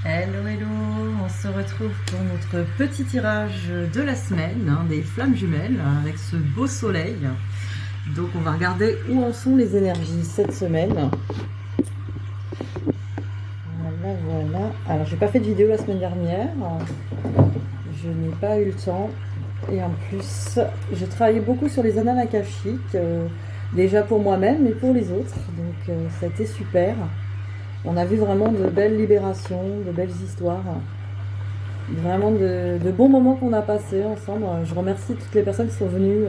Hello, hello, on se retrouve pour notre petit tirage de la semaine, des flammes jumelles, avec ce beau soleil. Donc on va regarder où en sont les énergies cette semaine. Voilà, voilà. Alors j'ai pas fait de vidéo la semaine dernière, je n'ai pas eu le temps. Et en plus, j'ai travaillé beaucoup sur les annales akashiques, déjà pour moi-même, mais pour les autres. Donc ça a été super. On a vu vraiment de belles libérations, de belles histoires, vraiment de bons moments qu'on a passés ensemble. Je remercie toutes les personnes qui sont venues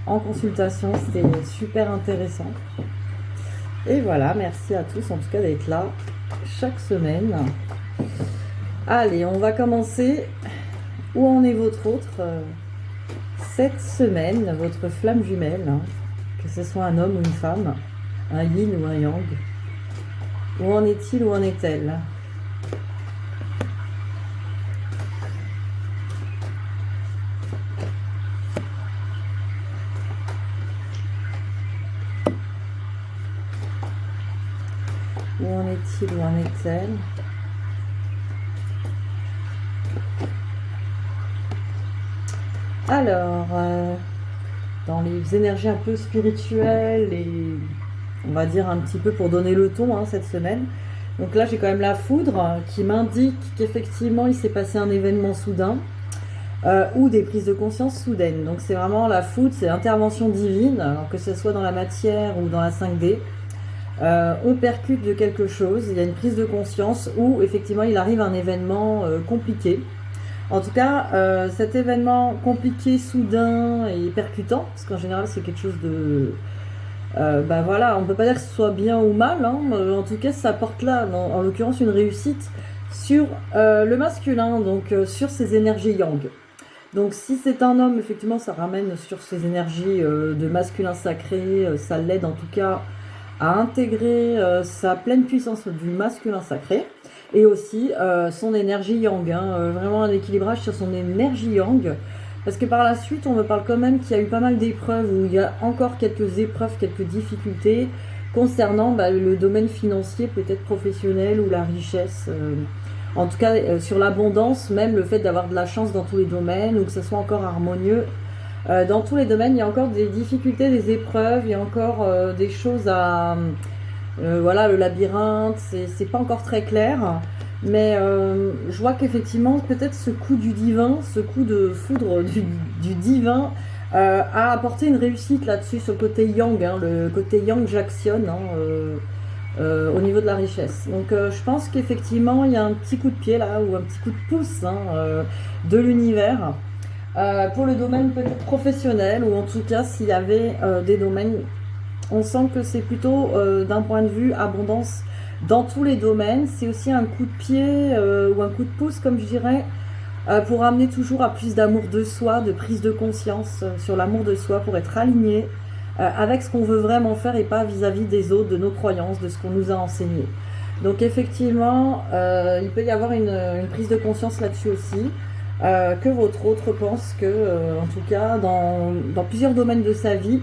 en consultation, c'était super intéressant. Et voilà, merci à tous en tout cas d'être là chaque semaine. Allez, on va commencer. Où en est votre autre cette semaine, votre flamme jumelle, que ce soit un homme ou une femme, un yin ou un yang? Où en est-il, où en est-elle? Où en est-il, où en est-elle? Alors, dans les énergies un peu spirituelles et on va dire un petit peu pour donner le ton cette semaine. Donc là, j'ai quand même la foudre qui m'indique qu'effectivement, il s'est passé un événement soudain ou des prises de conscience soudaines. Donc c'est vraiment la foudre, c'est l'intervention divine, alors que ce soit dans la matière ou dans la 5D. On percute de quelque chose, il y a une prise de conscience où effectivement il arrive un événement compliqué. En tout cas, cet événement compliqué, soudain et percutant, parce qu'en général c'est quelque chose de... voilà, on ne peut pas dire que ce soit bien ou mal, en tout cas ça apporte là, en l'occurrence, une réussite sur le masculin, donc sur ses énergies yang. Donc si c'est un homme, effectivement, ça ramène sur ses énergies de masculin sacré, ça l'aide en tout cas à intégrer sa pleine puissance du masculin sacré et aussi son énergie yang, vraiment un équilibrage sur son énergie yang, parce que par la suite on me parle quand même qu'il y a eu pas mal d'épreuves, où il y a encore quelques épreuves, quelques difficultés concernant le domaine financier, peut-être professionnel, ou la richesse, en tout cas sur l'abondance, même le fait d'avoir de la chance dans tous les domaines, ou que ce soit encore harmonieux. Dans tous les domaines, il y a encore des difficultés, des épreuves, il y a encore des choses à... voilà, le labyrinthe, c'est pas encore très clair. Mais je vois qu'effectivement, peut-être ce coup du divin, ce coup de foudre du divin a apporté une réussite là-dessus, sur le côté yang. Le côté yang j'actionne au niveau de la richesse. Donc je pense qu'effectivement, il y a un petit coup de pied là, ou un petit coup de pouce de l'univers. Pour le domaine peut-être professionnel, ou en tout cas s'il y avait des domaines, on sent que c'est plutôt d'un point de vue abondance dans tous les domaines. C'est aussi un coup de pied ou un coup de pouce, comme je dirais, pour amener toujours à plus d'amour de soi, de prise de conscience sur l'amour de soi, pour être aligné avec ce qu'on veut vraiment faire et pas vis-à-vis des autres, de nos croyances, de ce qu'on nous a enseigné. Donc effectivement, il peut y avoir une prise de conscience là-dessus aussi. Que votre autre pense que, en tout cas, dans plusieurs domaines de sa vie,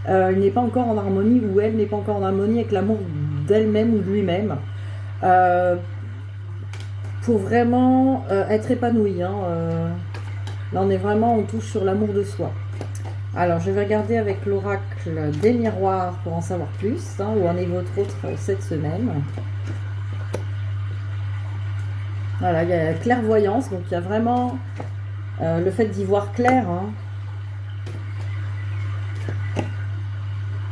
il n'est pas encore en harmonie, ou elle n'est pas encore en harmonie avec l'amour d'elle-même ou de lui-même, pour vraiment être épanoui. Là, on est vraiment, on touche sur l'amour de soi. Alors, je vais regarder avec l'oracle des miroirs pour en savoir plus, où en est votre autre cette semaine. Voilà, il y a la clairvoyance, donc il y a vraiment le fait d'y voir clair.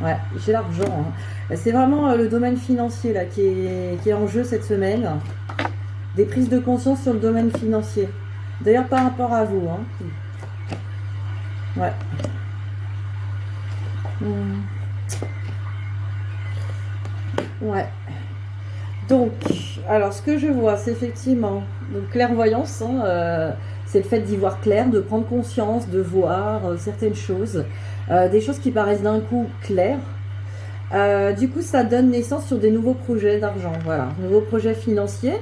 Ouais, j'ai l'argent. C'est vraiment le domaine financier là qui est en jeu cette semaine. Des prises de conscience sur le domaine financier. D'ailleurs, par rapport à vous. Ouais. Ouais. Donc, alors ce que je vois, c'est effectivement donc clairvoyance, c'est le fait d'y voir clair, de prendre conscience, de voir certaines choses, des choses qui paraissent d'un coup claires. Du coup, ça donne naissance sur des nouveaux projets d'argent, voilà, nouveaux projets financiers,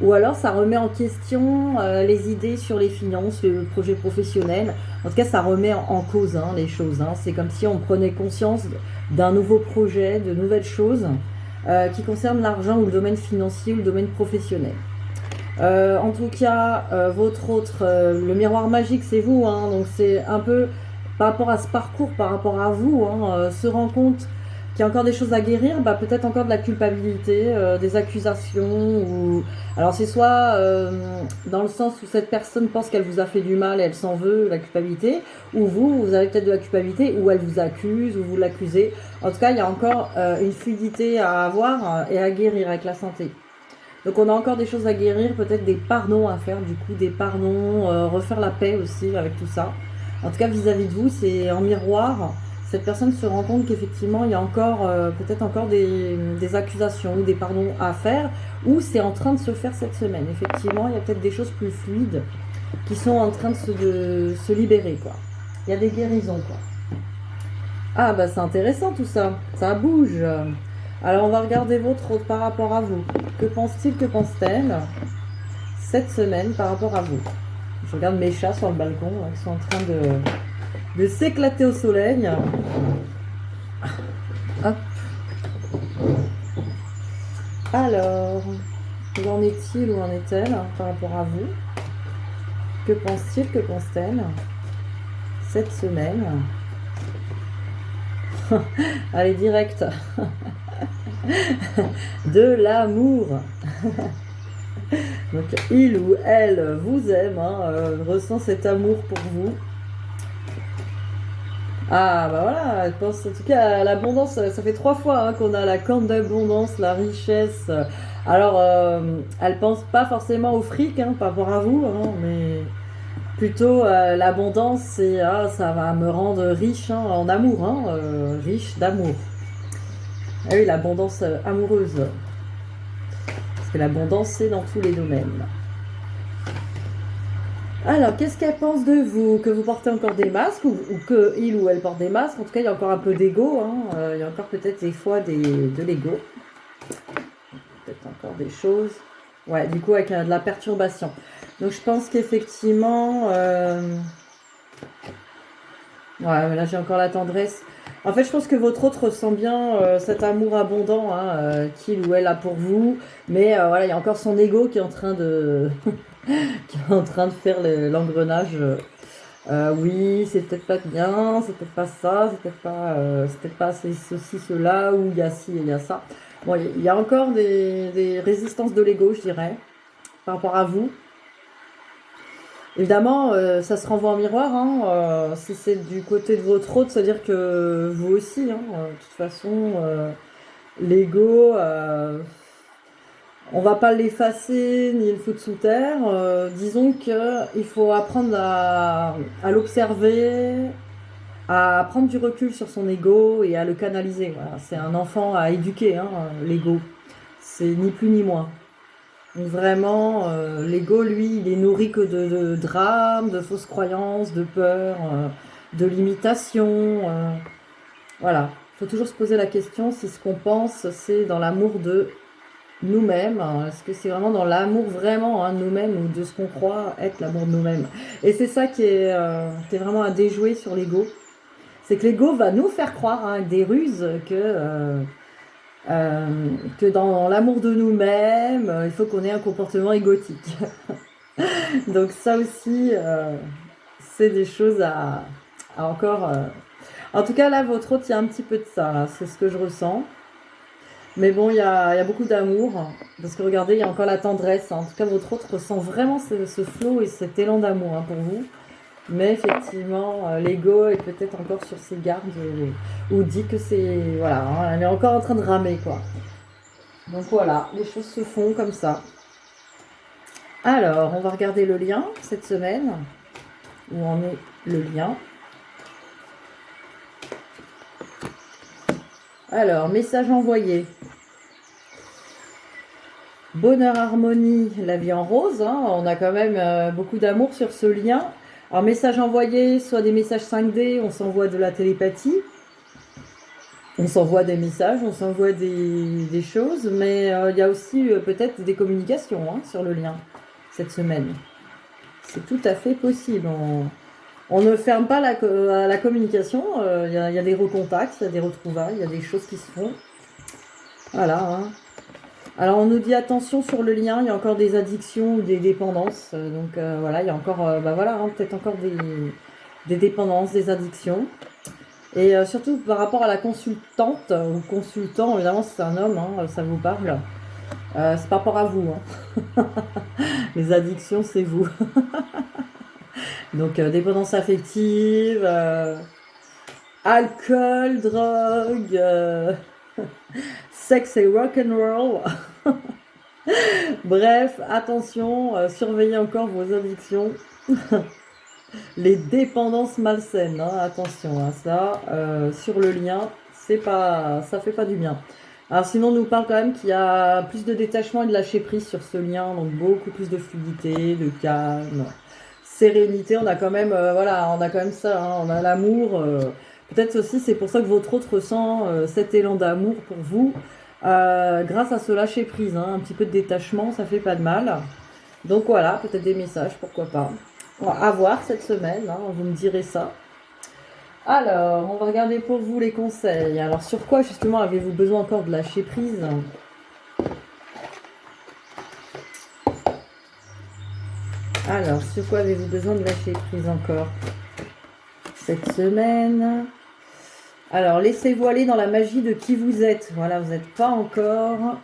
ou alors ça remet en question les idées sur les finances, le projet professionnel. En tout cas, ça remet en cause les choses. C'est comme si on prenait conscience d'un nouveau projet, de nouvelles choses qui concernent l'argent ou le domaine financier ou le domaine professionnel. En tout cas, votre autre, le miroir magique, c'est vous, hein, donc c'est un peu par rapport à ce parcours, par rapport à vous, hein, se rend compte qu'il y a encore des choses à guérir, bah, peut-être encore de la culpabilité, des accusations, ou alors c'est soit dans le sens où cette personne pense qu'elle vous a fait du mal et elle s'en veut, la culpabilité, ou vous avez peut-être de la culpabilité, ou elle vous accuse, ou vous l'accusez. En tout cas, il y a encore une fluidité à avoir et à guérir avec la santé. Donc on a encore des choses à guérir, peut-être des pardons à faire, du coup des pardons, refaire la paix aussi avec tout ça. En tout cas vis-à-vis de vous, c'est en miroir, cette personne se rend compte qu'effectivement il y a encore peut-être encore des accusations ou des pardons à faire, ou c'est en train de se faire cette semaine. Effectivement, il y a peut-être des choses plus fluides qui sont en train de se libérer, quoi. Il y a des guérisons, quoi. Ah bah c'est intéressant tout ça, ça bouge. Alors on va regarder votre autre par rapport à vous. Que pense-t-il, que pense-t-elle cette semaine par rapport à vous? Je regarde mes chats sur le balcon, là, qui sont en train de s'éclater au soleil. Hop. Alors, où en est-il, où en est-elle par rapport à vous? Que pense-t-il, que pense-t-elle cette semaine? Allez, direct. De l'amour. Donc il ou elle vous aime, hein, ressent cet amour pour vous. Ah bah voilà, elle pense en tout cas à l'abondance. Ça fait 3 fois hein, qu'on a la corne d'abondance, la richesse. Alors elle pense pas forcément au fric hein, par rapport à vous, hein, mais plutôt l'abondance, c'est ah, ça va me rendre riche hein, en amour, hein, riche d'amour. Ah oui, l'abondance amoureuse. Parce que l'abondance, c'est dans tous les domaines. Alors, qu'est-ce qu'elle pense de vous? Que vous portez encore des masques ou que il ou elle porte des masques? En tout cas, il y a encore un peu d'ego. Hein. Il y a encore peut-être des fois de l'ego. Peut-être encore des choses. Ouais, du coup, avec de la perturbation. Donc, je pense qu'effectivement... Ouais, là, j'ai encore la tendresse. En fait, je pense que votre autre ressent bien cet amour abondant hein, qu'il ou elle a pour vous. Mais voilà, il y a encore son ego qui est en train de... qui est en train de faire l'engrenage. Oui, c'est peut-être pas bien, c'est peut-être pas ça, c'est peut-être pas ceci, cela, ou il y a ci et il y a ça. Bon, il y a encore des résistances de l'ego, je dirais, par rapport à vous. Évidemment, ça se renvoie en miroir, hein, si c'est du côté de votre autre, c'est-à-dire que vous aussi, hein, de toute façon, l'ego, on va pas l'effacer ni le foutre sous terre. Disons qu'il faut apprendre à l'observer, à prendre du recul sur son ego et à le canaliser. Voilà. C'est un enfant à éduquer, hein, l'ego. C'est ni plus ni moins. Donc vraiment, l'ego, lui, il est nourri que de drames, de fausses croyances, de peurs, de limitations. Voilà. Il faut toujours se poser la question si ce qu'on pense, c'est dans l'amour de nous-mêmes. Est-ce que c'est vraiment dans l'amour vraiment hein, de nous-mêmes ou de ce qu'on croit être l'amour de nous-mêmes? Et c'est ça qui est vraiment à déjouer sur l'ego. C'est que l'ego va nous faire croire hein, avec des ruses que dans l'amour de nous-mêmes, il faut qu'on ait un comportement égotique. Donc ça aussi, c'est des choses à encore... En tout cas, là, votre autre, il y a un petit peu de ça. Là. C'est ce que je ressens. Mais bon, il y a beaucoup d'amour. Parce que regardez, il y a encore la tendresse. Hein. En tout cas, votre autre ressent vraiment ce flot et cet élan d'amour hein, pour vous. Mais effectivement, l'ego est peut-être encore sur ses gardes ou dit que c'est... Voilà, hein, elle est encore en train de ramer, quoi. Donc voilà, les choses se font comme ça. Alors, on va regarder le lien cette semaine. Où en est le lien? Alors, message envoyé. Bonheur, harmonie, la vie en rose. Hein. On a quand même beaucoup d'amour sur ce lien. Alors, message envoyé, soit des messages 5D, on s'envoie de la télépathie. On s'envoie des messages, on s'envoie des choses, mais il y a aussi peut-être des communications hein, sur le lien cette semaine. C'est tout à fait possible. On ne ferme pas à la communication. Il y a des recontacts, il y a des retrouvailles, il y a des choses qui se font. Voilà. Hein. Alors on nous dit attention sur le lien, il y a encore des addictions ou des dépendances. Voilà, il y a encore, voilà, hein, peut-être encore des dépendances, des addictions. Et surtout par rapport à la consultante ou consultant, évidemment si c'est un homme, hein, ça vous parle. C'est par rapport à vous, hein. Les addictions, c'est vous. Donc dépendance affective, alcool, drogue, sexe et rock'n'roll. Bref, attention, surveillez encore vos addictions. Les dépendances malsaines, hein, attention à ça. Sur le lien, ça fait pas du bien. Alors sinon, on nous parle quand même qu'il y a plus de détachement et de lâcher prise sur ce lien, donc beaucoup plus de fluidité, de calme, sérénité. On a quand même, voilà, on a quand même ça, hein, on a l'amour. Peut-être aussi, c'est pour ça que votre autre ressent cet élan d'amour pour vous, grâce à ce lâcher prise, hein, un petit peu de détachement, ça fait pas de mal. Donc voilà, peut-être des messages, pourquoi pas. On va voir cette semaine, hein, vous me direz ça. Alors, on va regarder pour vous les conseils. Alors, sur quoi justement avez-vous besoin encore de lâcher prise? Alors, sur quoi avez-vous besoin de lâcher prise encore cette semaine? Alors, laissez-vous aller dans la magie de qui vous êtes. Voilà, vous n'êtes pas encore...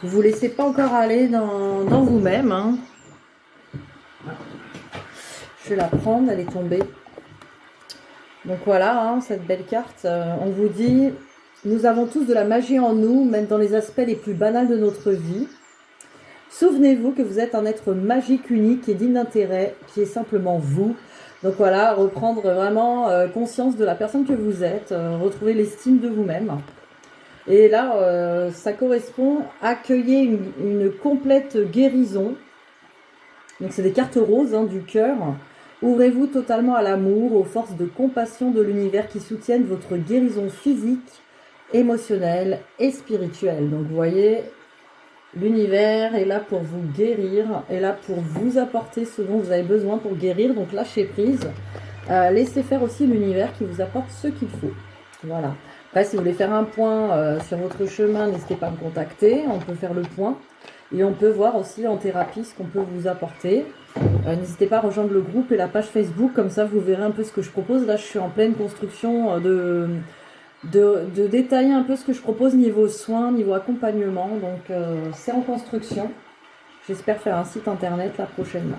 Vous vous laissez pas encore aller dans vous-même, hein. Je vais la prendre, elle est tombée. Donc voilà, hein, cette belle carte, on vous dit, nous avons tous de la magie en nous, même dans les aspects les plus banals de notre vie. Souvenez-vous que vous êtes un être magique, unique et digne d'intérêt, qui est simplement vous. Donc voilà, reprendre vraiment conscience de la personne que vous êtes, retrouver l'estime de vous-même. Et là, ça correspond à accueillir une complète guérison. Donc c'est des cartes roses, hein, du cœur. Ouvrez-vous totalement à l'amour, aux forces de compassion de l'univers qui soutiennent votre guérison physique, émotionnelle et spirituelle. Donc vous voyez, l'univers est là pour vous guérir, est là pour vous apporter ce dont vous avez besoin pour guérir. Donc lâchez prise. Laissez faire aussi l'univers qui vous apporte ce qu'il faut. Voilà. Après, si vous voulez faire un point sur votre chemin, n'hésitez pas à me contacter. On peut faire le point. Et on peut voir aussi en thérapie ce qu'on peut vous apporter. N'hésitez pas à rejoindre le groupe et la page Facebook, comme ça vous verrez un peu ce que je propose. Là je suis en pleine construction de détailler un peu ce que je propose niveau soins, niveau accompagnement. Donc c'est en construction. J'espère faire un site internet là prochainement.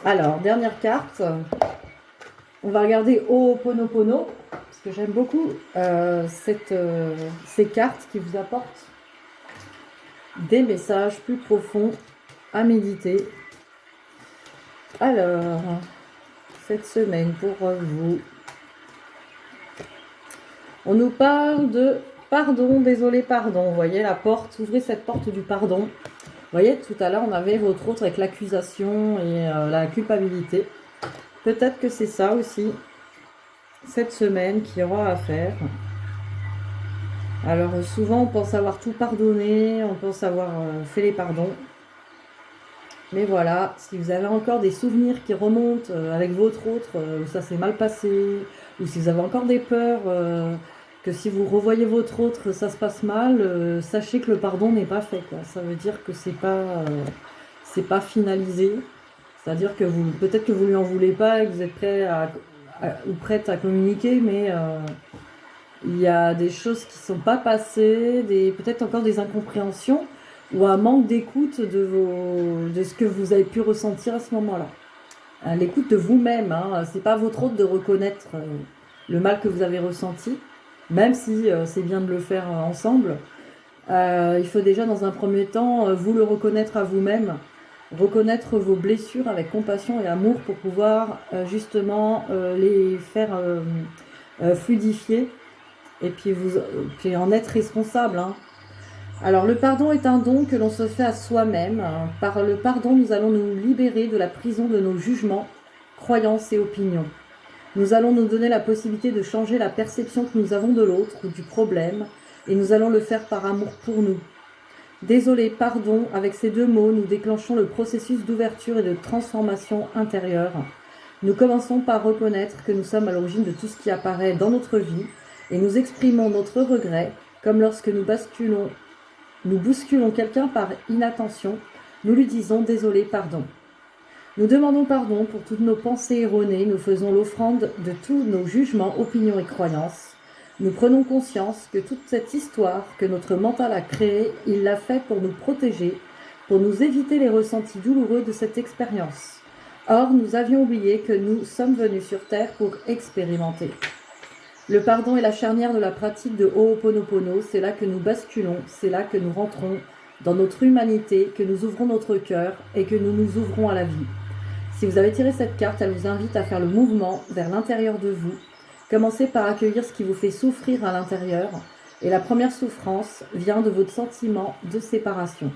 Alors, dernière carte. On va regarder Ho'oponopono, parce que j'aime beaucoup ces cartes qui vous apportent des messages plus profonds à méditer. Alors, cette semaine pour vous, on nous parle de pardon, désolé, pardon. Vous voyez la porte, ouvrez cette porte du pardon. Vous voyez, tout à l'heure, on avait votre autre avec l'accusation et la culpabilité. Peut-être que c'est ça aussi, cette semaine, qu'il y aura à faire. Alors souvent on pense avoir tout pardonné, on pense avoir fait les pardons. Mais voilà, si vous avez encore des souvenirs qui remontent avec votre autre, où ça s'est mal passé, ou si vous avez encore des peurs, que si vous revoyez votre autre, ça se passe mal, sachez que le pardon n'est pas fait, quoi. Ça veut dire que c'est pas finalisé. C'est-à-dire que vous, peut-être que vous lui en voulez pas et que vous êtes prêt ou prête à communiquer, mais il y a des choses qui ne sont pas passées, peut-être encore des incompréhensions ou un manque d'écoute de ce que vous avez pu ressentir à ce moment-là. L'écoute de vous-même, hein, c'est pas votre autre de reconnaître le mal que vous avez ressenti, même si c'est bien de le faire ensemble. Il faut déjà dans un premier temps vous le reconnaître à vous-même, reconnaître vos blessures avec compassion et amour pour pouvoir justement les faire fluidifier et puis en être responsable, hein. Alors le pardon est un don que l'on se fait à soi-même. Par le pardon, nous allons nous libérer de la prison de nos jugements, croyances et opinions. Nous allons nous donner la possibilité de changer la perception que nous avons de l'autre ou du problème, et nous allons le faire par amour pour nous. Désolé, pardon, avec ces deux mots, nous déclenchons le processus d'ouverture et de transformation intérieure. Nous commençons par reconnaître que nous sommes à l'origine de tout ce qui apparaît dans notre vie, et nous exprimons notre regret, comme lorsque nous bousculons quelqu'un par inattention, nous lui disons désolé, pardon. Nous demandons pardon pour toutes nos pensées erronées, nous faisons l'offrande de tous nos jugements, opinions et croyances. Nous prenons conscience que toute cette histoire que notre mental a créée, il l'a fait pour nous protéger, pour nous éviter les ressentis douloureux de cette expérience. Or, nous avions oublié que nous sommes venus sur Terre pour expérimenter. Le pardon est la charnière de la pratique de Ho'oponopono, c'est là que nous basculons, c'est là que nous rentrons dans notre humanité, que nous ouvrons notre cœur et que nous nous ouvrons à la vie. Si vous avez tiré cette carte, elle vous invite à faire le mouvement vers l'intérieur de vous. Commencez par accueillir ce qui vous fait souffrir à l'intérieur. Et la première souffrance vient de votre sentiment de séparation.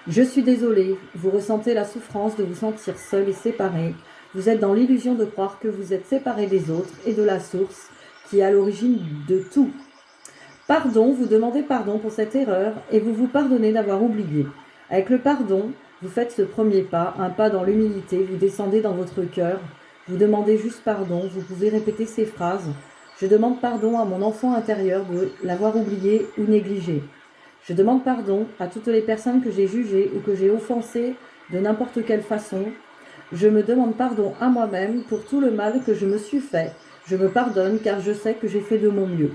Je suis désolée, vous ressentez la souffrance de vous sentir seul et séparé. Vous êtes dans l'illusion de croire que vous êtes séparé des autres et de la source qui est à l'origine de tout. Pardon, vous demandez pardon pour cette erreur et vous vous pardonnez d'avoir oublié. Avec le pardon, vous faites ce premier pas, un pas dans l'humilité, vous descendez dans votre cœur, vous demandez juste pardon, vous pouvez répéter ces phrases. Je demande pardon à mon enfant intérieur de l'avoir oublié ou négligé. Je demande pardon à toutes les personnes que j'ai jugées ou que j'ai offensées de n'importe quelle façon. Je me demande pardon à moi-même pour tout le mal que je me suis fait. Je me pardonne car je sais que j'ai fait de mon mieux.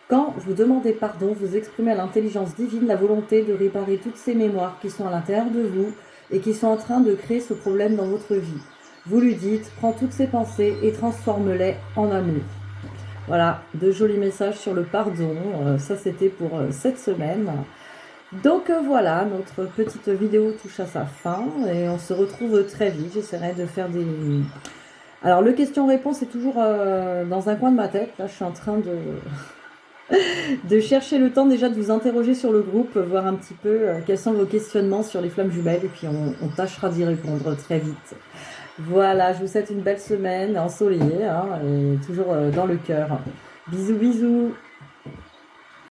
Quand vous demandez pardon, vous exprimez à l'intelligence divine la volonté de réparer toutes ces mémoires qui sont à l'intérieur de vous et qui sont en train de créer ce problème dans votre vie. Vous lui dites, prends toutes ces pensées et transforme-les en amour. Voilà, de jolis messages sur le pardon. Ça, c'était pour cette semaine. Donc voilà, notre petite vidéo touche à sa fin et on se retrouve très vite. J'essaierai de faire des... Alors, le question-réponse est toujours dans un coin de ma tête. Là, je suis en train de chercher le temps déjà de vous interroger sur le groupe, voir un petit peu quels sont vos questionnements sur les flammes jumelles et puis on tâchera d'y répondre très vite. Voilà, je vous souhaite une belle semaine ensoleillée et toujours dans le cœur. Bisous, bisous.